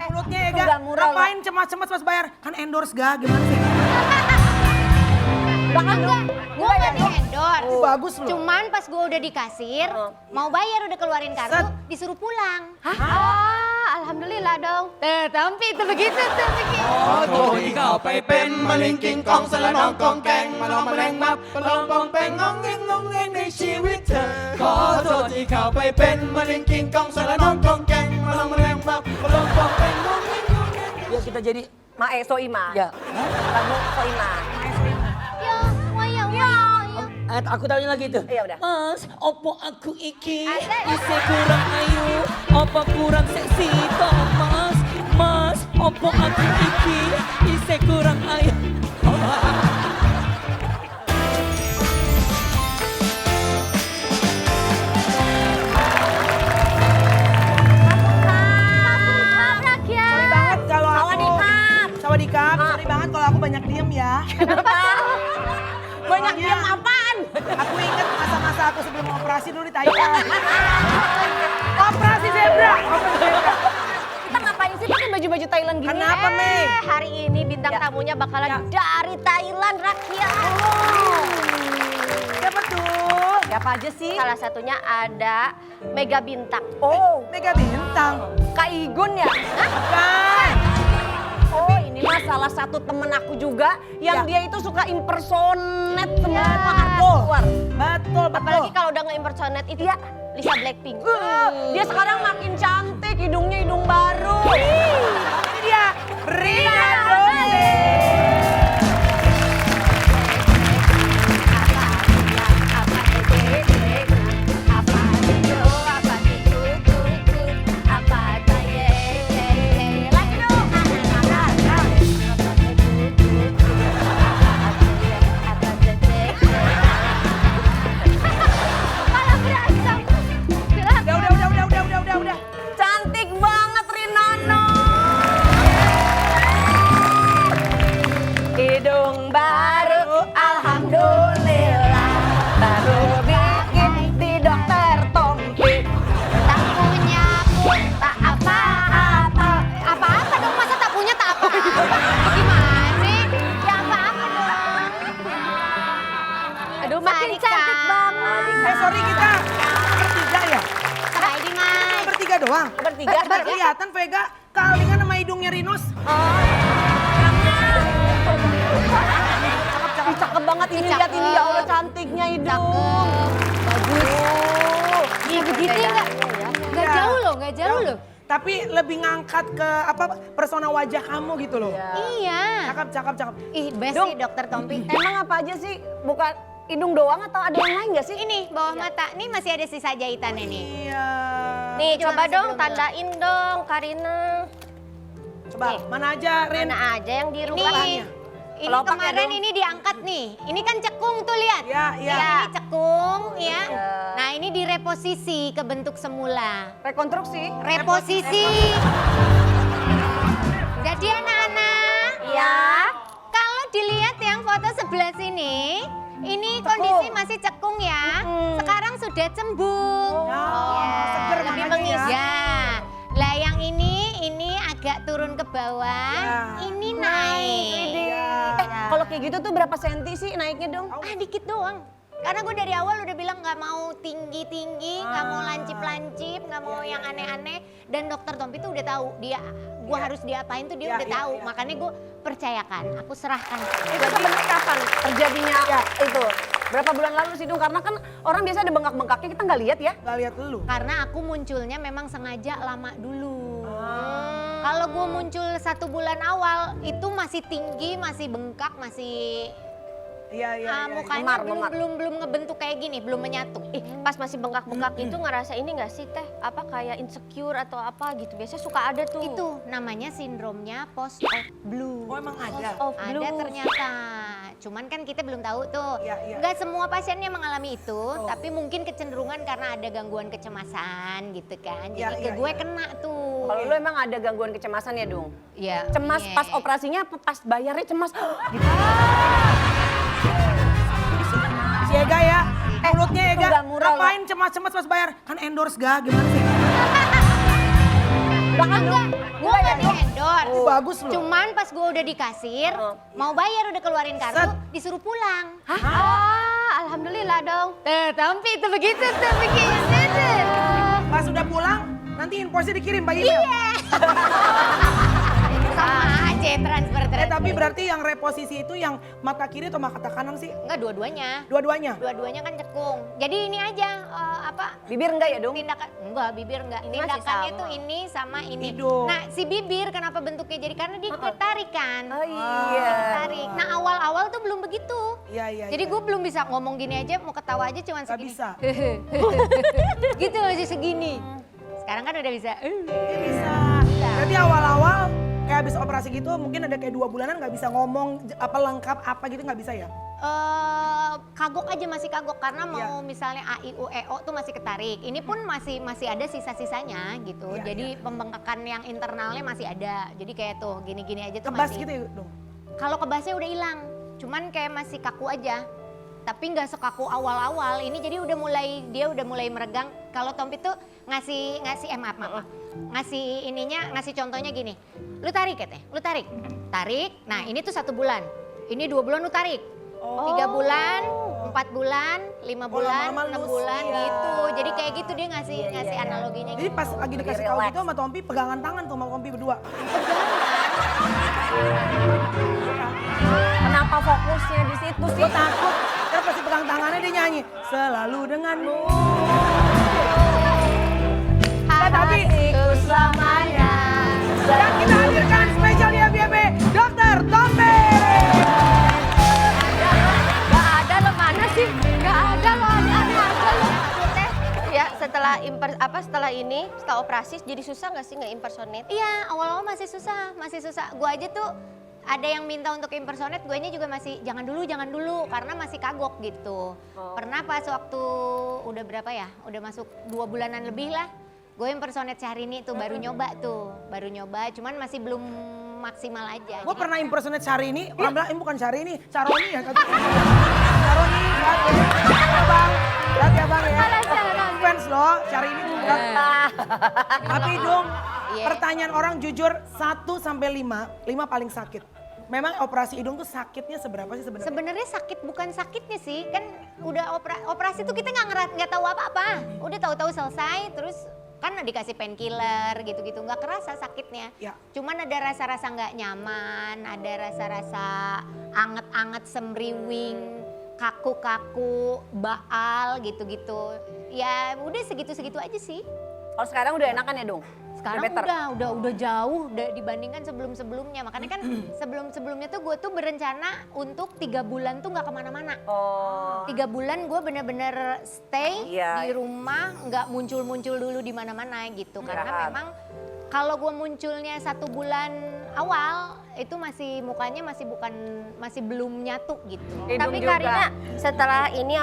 Mulutnya ya Ga, ngapain cemas-cemas pas bayar? Kan endorse Ga, gimana sih? Enggak, gue gak di endorse. Bagus loh. Cuman pas gue udah di kasir, mau bayar udah keluarin kartu, disuruh pulang. Alhamdulillah dong. Tapi itu begitu tuh begitu. โทษที่เข้าไปเป็นมะเร็งกิงกองสละน้องกองแกงมาลองมาแรงมับมาลองปองแปงงองเงงงองเงงในชีวิตเธอขอโทษที่เข้าไปเป็นมะเร็งกิงกองสละน้องกองแกงมาลองมาแรงมับมาลองปองแปงงองเงงงองเงง Yuk kita jadi Mae Soima. ya. Kamu Soima. Ya, ya. Aku tanya lagi tuh. Iya udah. Mas, opo aku iki Ada. isi kurang ayu, opo kurang seksi toh mas. Mas, opo aku iki isi kurang ayu. Sorry banget kalau aku. Sawadikap. Sorry banget kalau aku banyak diem ya. Banyak Soalnya diam apaan? Aku inget masa-masa aku sebelum operasi dulu di Thailand. Operasi zebra. Operasi zebra. Kita ngapain sih pakai baju-baju Thailand gini? Kenapa, Mei? Hari ini bintang tamunya bakalan dari Thailand rakyat. Siapa tuh? Siapa aja sih? Salah satunya ada Mega Bintang. Oh, Mega Bintang. Kak Igun ya? Bukan. Oh, ini mah salah satu temen aku juga yang dia itu suka impersonate semua artis. Betul, Apalagi betul. kalau udah nge-impersonate itu ya Lisa Blackpink. Dia sekarang makin cantik, hidungnya hidung baru. Ini dia, Rina Rose. Udah. Cantik banget Rinano. Hidung baru, alhamdulillah. Baru bikin di dokter Tompi. Tak punya pun tak apa-apa. Apa-apa dong, masa tak punya tak apa-apa? Gimana sih? Ya apa-apa dong. Aduh makin cantik banget. Sorry kita bertiga ya? Hai Dimas. Bertiga doang? Bertiga. Nggak kelihatan Vega kalingan sama hidungnya Rinus. Cakep banget ini, lihat ini ya Allah cantiknya hidung. Bagus. Iya begitu ya nggak? Nggak Iya. jauh loh, nggak jauh loh. Tapi lebih ngangkat ke apa persona wajah kamu gitu loh. Iya. Cakep. Ih best Dong. sih dokter Tompi. Emang apa aja sih? Bukan hidung doang atau ada yang lain gak sih? Ini bawah mata, nih masih ada sisa jahitannya nih. Iya. Nih Juga coba masih dong belum tandain dong Karina. Coba Nih. mana aja Rin? Mana aja yang di Ini. rumahnya. Ini Kelopak ya, kemarin dong? ini diangkat nih. Ini kan cekung tuh lihat. Iya. Ini cekung ya. Nah ini direposisi ke bentuk semula. Rekonstruksi? Reposisi. Jadi anak-anak. Iya. Kalau dilihat yang foto sebelah sini. Ini kondisi masih cekung ya. Sekarang sudah cembung. seger lebih makanya mengisi. ya. Lah yang ini agak turun ke bawah. Ya. Ini naik. Kalau kayak gitu tuh berapa senti sih naiknya dong? Dikit doang. Karena gue dari awal udah bilang nggak mau tinggi-tinggi, nggak mau lancip-lancip, nggak mau yang aneh-aneh. Dan dokter Tompi tuh udah tahu dia, gue harus diapain tuh dia udah tahu. Makanya gue percayakan, aku serahkan. Itu sebenarnya kapan terjadinya itu? Berapa bulan lalu sih dong? Karena kan orang biasa ada bengkak-bengkaknya kita nggak lihat ya. Gak lihat lu. Karena aku munculnya memang sengaja lama dulu. Kalau gue muncul 1 bulan awal itu masih tinggi, masih bengkak, masih Iya. mukanya Memar. belum ngebentuk kayak gini, belum menyatu. Pas masih bengkak-bengkak itu ngerasa ini gak sih teh? Apa kayak insecure atau apa gitu? Biasanya suka ada tuh. Itu namanya sindromnya post of blue. Oh emang ada? Of Ada blue. ternyata. Cuman kan kita belum tahu tuh. Iya. Nggak semua pasiennya mengalami itu, tapi mungkin kecenderungan karena ada gangguan kecemasan gitu kan. Jadi Iya, ke gue kena tuh. Kalau lu emang ada gangguan kecemasan ya dong? Iya. Cemas iya. pas operasinya apa pas bayarnya cemas? Gitu. Si Ega ya, mulutnya Ega. nggak murah, Ngapain cemas-cemas pas bayar? Kan endorse Ga, gimana sih? Enggak, gue nggak di endorse. Bagus loh. Cuman pas gue udah di kasir, mau bayar udah keluarin kartu, Set. disuruh pulang. Alhamdulillah dong. Tapi itu begitu tuh begitu. Pas udah pulang, nanti invoice-nya dikirim by email. Sama aja transfer. Tapi berarti yang reposisi itu yang mata kiri atau mata kanan sih? Enggak dua-duanya. Dua-duanya? Dua-duanya kan cekung. Jadi ini aja Bibir enggak ya dong? tindakan enggak bibir enggak. Ini masih Tindakannya sama. tuh ini sama ini. Hidung. Nah, si bibir kenapa bentuknya jadi karena dia ketarik kan. Oh iya. Ketarik. Nah, awal-awal tuh belum begitu. Iya. Jadi gue belum bisa ngomong gini aja, mau ketawa aja cuman Gak segini. bisa. Gitu aja segini. Sekarang kan udah bisa. Iya bisa. Berarti awal-awal kayak habis operasi gitu mungkin ada kayak 2 bulanan nggak bisa ngomong apa lengkap apa gitu nggak bisa ya? Kagok aja masih kagok karena Iya. mau misalnya A, I, U, E, O tuh masih ketarik. Ini pun masih ada sisa-sisanya gitu. Iya, Jadi pembengkakan yang internalnya masih ada. Jadi kayak tuh gini-gini aja tuh Kebas masih. gitu ya dong? Kalau kebasnya udah hilang, cuman kayak masih kaku aja. Tapi nggak sekaku awal-awal. Ini jadi dia udah mulai meregang. Kalau Tompi tuh ngasih maaf. Ngasih contohnya gini. Lu tarik katanya, lu tarik. Tarik, nah ini tuh 1 bulan. Ini 2 bulan lu tarik. 3 bulan, 4 bulan, 5 bulan, lama-lama 6 lus, bulan iya. gitu. Jadi kayak gitu dia ngasih analoginya Jadi gitu. pas lagi dikasih tahu gitu sama Tompi pegangan tangan tuh sama Tompi berdua. Kenapa fokusnya di situ sih? Gue takut, kan pasti pegang tangannya dia nyanyi. Selalu denganmu. Tapi selamanya. dan kita hadirkan spesial di FYP, Dr. Tompi. Gak ada lo mana sih? Gak ada lo, aneh aja lo. Teh, ya setelah ini, setelah operasi jadi susah gak sih nge-impersonate? Iya, awal-awal masih susah. Gue aja tuh ada yang minta untuk impersonate, guanya juga masih jangan dulu, karena masih kagok gitu. Pernah pas waktu udah berapa ya, udah masuk 2 bulanan lebih lah, gue impersonate Syahrini tuh baru nyoba, cuman masih belum maksimal aja. Gue Jadi- pernah impersonate Syahrini, orang bilang ini bukan Syahrini, Caroni ya. Caroni, lihat ya bang ya. Fans loh, Syahrini juga. Tapi dong, Iya. pertanyaan orang jujur 1 sampai 5, 5 paling sakit. Memang operasi hidung tuh sakitnya seberapa sih sebenarnya? Sebenarnya sakit bukan sakitnya sih, kan udah operasi tuh kita nggak tahu apa-apa, udah tahu-tahu selesai, terus kan dikasih painkiller gitu-gitu, nggak kerasa sakitnya. Ya. Cuman ada rasa-rasa nggak nyaman, ada rasa-rasa anget-anget semriwing, kaku-kaku, baal gitu-gitu. Ya udah segitu-segitu aja sih. Kalau sekarang udah enakan ya dong? Sekarang better? udah jauh dibandingkan sebelum-sebelumnya. Makanya kan sebelum-sebelumnya tuh gue tuh berencana untuk 3 bulan tuh nggak kemana-mana. Oh. 3 bulan gue bener-bener stay Iya. di rumah, nggak muncul-muncul dulu di mana-mana gitu. Karena Istirahat. memang kalau gue munculnya 1 bulan awal itu mukanya masih belum nyatu gitu. Hidung Tapi juga. Karina setelah ini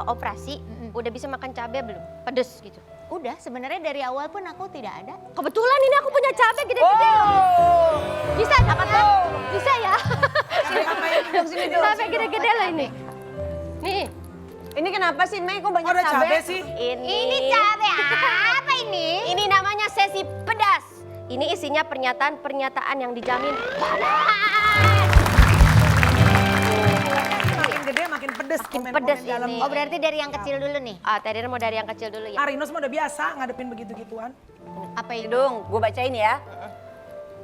operasi udah bisa makan cabai belum? Pedes gitu. Udah sebenarnya dari awal pun aku tidak ada. Kebetulan ini aku punya cabai gede-gede loh. Bisa dapat ya? Bisa ya? Cabai gede-gede lah ini. Nih, Ini kenapa sih, Mei? Kok banyak Kok ada cabai? cabai sih? Ini cabai apa ini? Ini namanya sesi pedas. Ini isinya pernyataan yang dijamin Makin gede makin pedes. Makin pedes dalam. ini. Oh berarti dari yang kecil dulu nih. Tadi mau dari yang kecil dulu ya. Arinos mah udah biasa ngadepin begitu-gituan. Apa itu? Hidung, gue bacain ya.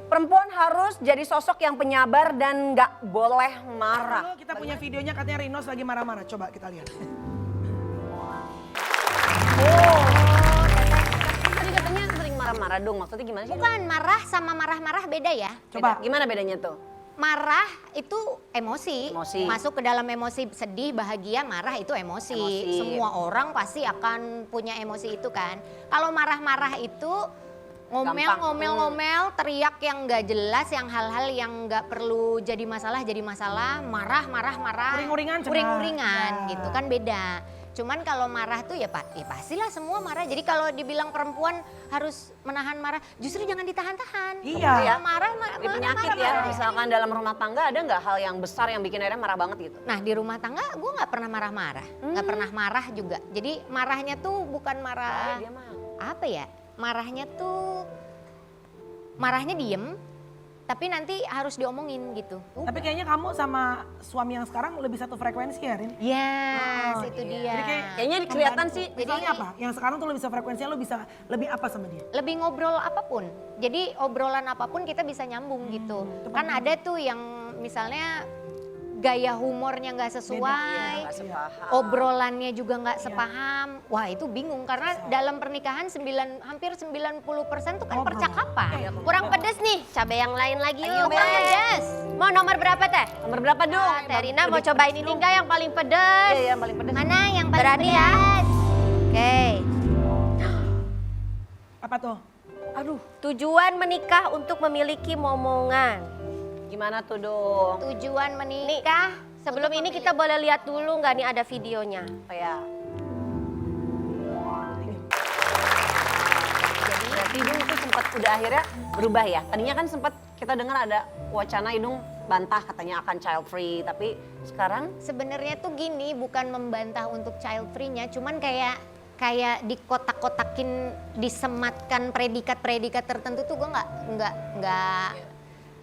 Perempuan harus jadi sosok yang penyabar dan nggak boleh marah. Lalu kita punya videonya katanya Rinos lagi marah-marah. Coba kita lihat. Tadi katanya sering marah-marah dong, maksudnya gimana sih? Bukan marah sama marah-marah beda ya. Coba. Gimana bedanya tuh? Marah itu emosi. Emosi. Masuk ke dalam emosi sedih, bahagia, marah itu emosi. Emosi. Semua orang pasti akan punya emosi itu kan. Kalau marah-marah itu ngomel, teriak yang nggak jelas, yang hal-hal yang nggak perlu jadi masalah, marah. Uring-uringan, cenah. Uring-uringan Ya. gitu kan beda. Cuman kalau marah tuh ya pastilah semua marah. Jadi kalau dibilang perempuan harus menahan marah, justru jangan ditahan-tahan. Iya. Kalau marah, Di penyakit ya, misalkan dalam rumah tangga ada nggak hal yang besar yang bikin akhirnya marah banget gitu? Nah di rumah tangga gue nggak pernah marah-marah, nggak pernah marah juga. Jadi marahnya tuh bukan marah Dia mah. apa ya? Marahnya tuh marahnya diem, tapi nanti harus diomongin gitu. Tapi kayaknya kamu sama suami yang sekarang lebih satu frekuensi ya, Rin? Yes, itu dia. Jadi Kayaknya kelihatan sih. Misalnya apa? Yang sekarang tuh lebih sefrekuensinya, lo bisa lebih apa sama dia? Lebih ngobrol apapun. Jadi obrolan apapun kita bisa nyambung gitu. Kan ada tuh yang misalnya gaya humornya nggak sesuai, Nggak sepaham. obrolannya juga nggak sepaham. Wah itu bingung karena dalam pernikahan hampir 90% tuh kan Ngobrol. percakapan. Kurang pedes nih, cabai yang lain lagi yuk. Kurang Beh. pedes. Mau nomor berapa teh? Nomor berapa dong? Teh Rina mau cobain ini enggak yang paling pedes? Iya, yang paling pedas. Mana yang paling Berani ya? pedas? Oke. Apa tuh? Aduh, tujuan menikah untuk memiliki momongan. Gimana tuh dong? Tujuan menikah. Sebelum ini kita boleh lihat dulu nggak nih ada videonya? Kayak berarti Idung itu sempat udah akhirnya berubah ya. Tadinya kan sempat kita dengar ada wacana Idung bantah katanya akan child free, tapi sekarang Sebenarnya tuh gini, bukan membantah untuk child free-nya, cuman kayak dikotak-kotakin, disematkan predikat-predikat tertentu tuh gue nggak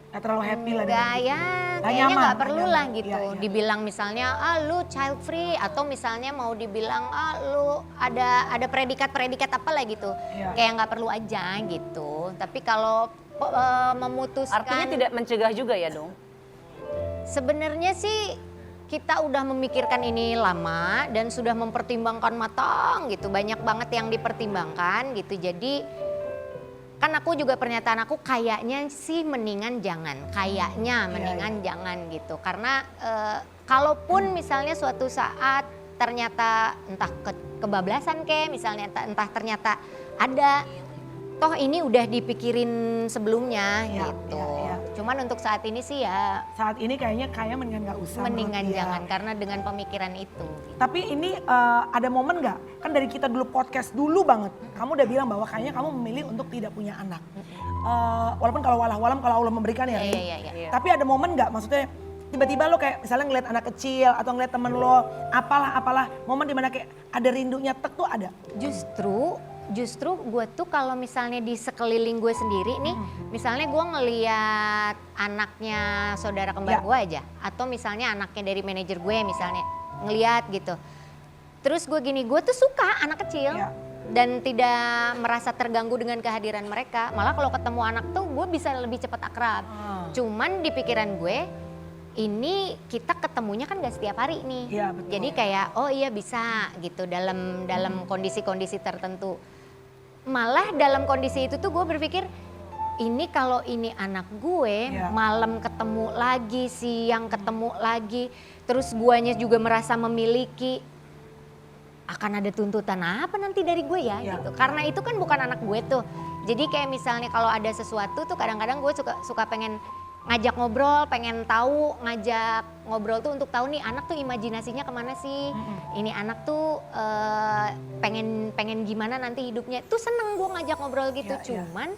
Gak terlalu happy lah. nggak dengan ya, Nggak kayaknya nyaman, nggak nggak perlu nyaman. lah gitu. Iya, iya. Dibilang misalnya lu child free atau misalnya mau dibilang lu ada predikat-predikat apa lah gitu. Iya. Kayak nggak perlu aja gitu. Tapi kalau memutuskan artinya tidak mencegah juga ya dong? sebenarnya sih kita udah memikirkan ini lama dan sudah mempertimbangkan matang gitu. Banyak banget yang dipertimbangkan gitu. Jadi kan aku juga pernyataan aku kayaknya sih mendingan jangan. Kayaknya mendingan jangan gitu. Karena kalaupun misalnya suatu saat ternyata entah kebablasan kayak misalnya entah ternyata ada. Toh ini udah dipikirin sebelumnya Iya, gitu. iya, iya. Cuman untuk saat ini sih ya Saat ini kayaknya mendingan gak usah. mendingan menurut dia. jangan karena dengan pemikiran itu. Tapi ini ada momen gak? Kan dari kita dulu podcast dulu banget. Kamu udah bilang bahwa kayaknya kamu memilih untuk tidak punya anak. Walaupun kalau walau-walam kalau Allah memberikan ya. Rin. Iya. Tapi ada momen gak? Maksudnya tiba-tiba lo kayak misalnya ngeliat anak kecil atau ngeliat temen lo apalah. Momen dimana kayak ada rindunya tek tuh ada. Justru gue tuh kalau misalnya di sekeliling gue sendiri nih, misalnya gue ngeliat anaknya saudara kembar Ya. gue aja, atau misalnya anaknya dari manajer gue misalnya ngeliat gitu. Terus gue gue tuh suka anak kecil. Ya. Dan tidak merasa terganggu dengan kehadiran mereka. Malah kalau ketemu anak tuh gue bisa lebih cepat akrab. Cuman di pikiran gue, ini kita ketemunya kan gak setiap hari nih. Iya, betul. Jadi kayak oh iya bisa gitu dalam kondisi-kondisi tertentu. Malah dalam kondisi itu tuh gue berpikir ini kalau ini anak gue Iya. malam ketemu lagi, siang ketemu lagi, terus guanya juga merasa memiliki, akan ada tuntutan apa nanti dari gue ya Iya. gitu. Karena itu kan bukan anak gue tuh. Jadi kayak misalnya kalau ada sesuatu tuh kadang-kadang gue suka pengen ngajak ngobrol, pengen tahu, ngajak ngobrol tuh untuk tahu nih anak tuh imajinasinya kemana sih. Ini anak tuh pengen gimana nanti hidupnya. Tuh seneng gue ngajak ngobrol gitu. Iya, iya. Cuman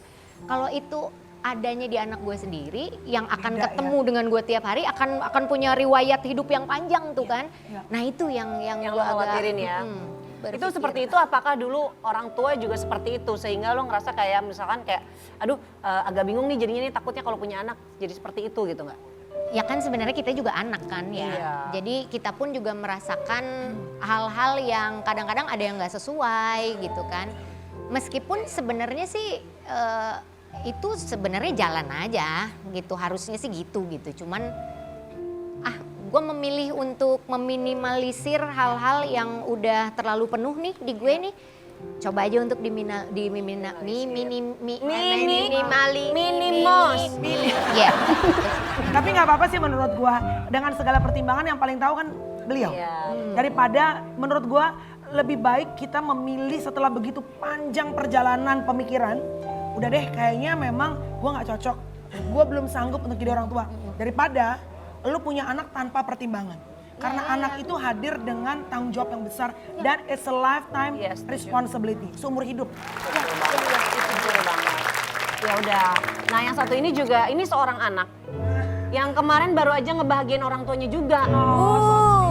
kalau itu adanya di anak gue sendiri yang akan Beda, ketemu dengan gue tiap hari akan punya riwayat hidup yang panjang tuh kan. iya. Nah itu yang Yang gue lo khawatirin ya. Itu berpikir. seperti itu apakah dulu orang tua juga seperti itu sehingga lo ngerasa kayak misalkan kayak aduh agak bingung nih jadinya nih takutnya kalau punya anak jadi seperti itu gitu nggak? Ya kan sebenarnya kita juga anak kan ya. Iya. Jadi kita pun juga merasakan hal-hal yang kadang-kadang ada yang nggak sesuai gitu kan. Meskipun sebenarnya sih itu sebenarnya jalan aja gitu, harusnya sih gitu. Cuman gue memilih untuk meminimalisir hal-hal yang udah terlalu penuh nih di gue nih. Coba aja untuk Minimos. Ya. Tapi nggak apa-apa sih menurut gua. Dengan segala pertimbangan yang paling tahu kan beliau. Daripada menurut gua lebih baik kita memilih setelah begitu panjang perjalanan pemikiran. Udah deh kayaknya memang gua nggak cocok. Gua belum sanggup untuk jadi orang tua. Daripada lu punya anak tanpa pertimbangan. Karena anak itu hadir dengan tanggung jawab yang besar. Dan it's a lifetime responsibility. Seumur hidup. Betul banget. Itu betul banget. Ya udah. Nah yang satu ini juga, ini seorang anak. Yang kemarin baru aja ngebahagiain orang tuanya juga.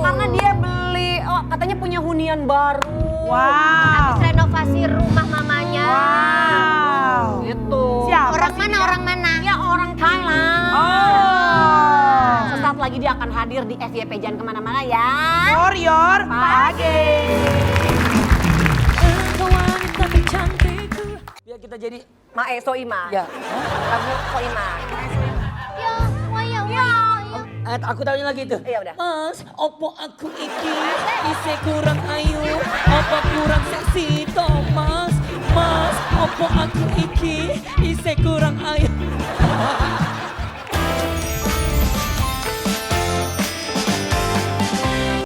Karena dia beli, katanya punya hunian baru. Wow. Habis renovasi rumah mamanya. Wow. Gitu. Siapa Orang pasti mana, dia- orang mana? Ya orang Thailand. Oh. Sesaat lagi dia akan hadir di FYP, jangan kemana-mana ya. For your pagi. Engkau wanita tercantik. Biar kita jadi Mae Soima. ya. Lagu Soima. Ya, waya. Aku tahunya lagi itu. Iya udah. Mas, opo aku iki isi kurang ayu, opo kurang seksi Thomas. Mas, opo aku iki isi kurang